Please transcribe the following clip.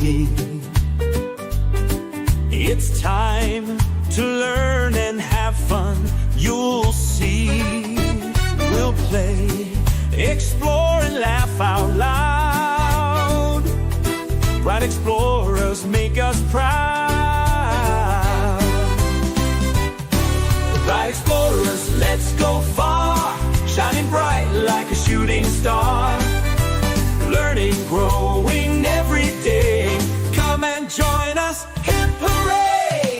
key. It's time to learn and have fun. You'll see. We'll play, explore, and laugh out loud. Bright explorers make us proud. Bright explorers, let's go far, shining bright like a shooting star. Learning grows